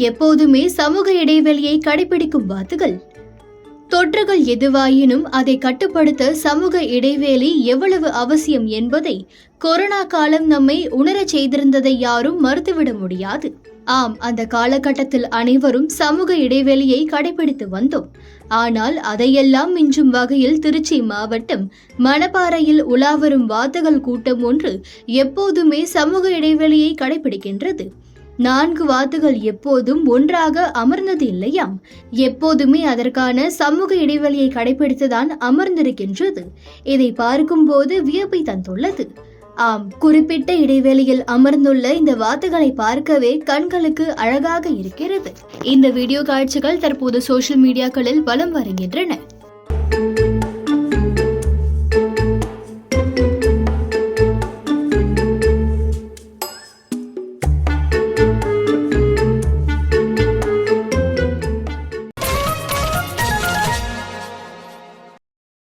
எப்போதுமே சமூக இடைவெளியை கடைபிடிக்கும் வாத்துகள். தொற்றுகள் எதுவாயினும் அதை கட்டுப்படுத்த சமூக இடைவெளி எவ்வளவு அவசியம் என்பதை கொரோனா காலம் நம்மை உணரச் செய்திருந்ததை யாரும் மறுத்துவிட முடியாது. ஆம், அந்த காலகட்டத்தில் அனைவரும் சமூக இடைவெளியை கடைபிடித்து வந்தோம். ஆனால் அதையெல்லாம் மிஞ்சும் வகையில் திருச்சி மாவட்டம் மணப்பாறையில் உலாவரும் வாத்துகள் கூட்டம் ஒன்று எப்போதுமே சமூக இடைவெளியை கடைபிடிக்கின்றது. 4 வாத்துகள் எப்போதும் ஒன்றாக அமர்ந்தது இல்லையாம். எப்போதுமே அதற்கான சமூக இடைவெளியை கடைபிடித்துதான் அமர்ந்திருக்கின்றது. இதை பார்க்கும்போது வியப்பை தந்துள்ளது. ஆம், குறிப்பிட்ட இடைவெளியில் அமர்ந்துள்ள இந்த வாத்துகளை பார்க்கவே கண்களுக்கு அழகாக இருக்கிறது. இந்த வீடியோ காட்சிகள் தற்போது சோஷியல் மீடியாக்களில் வலம் வருகின்றன.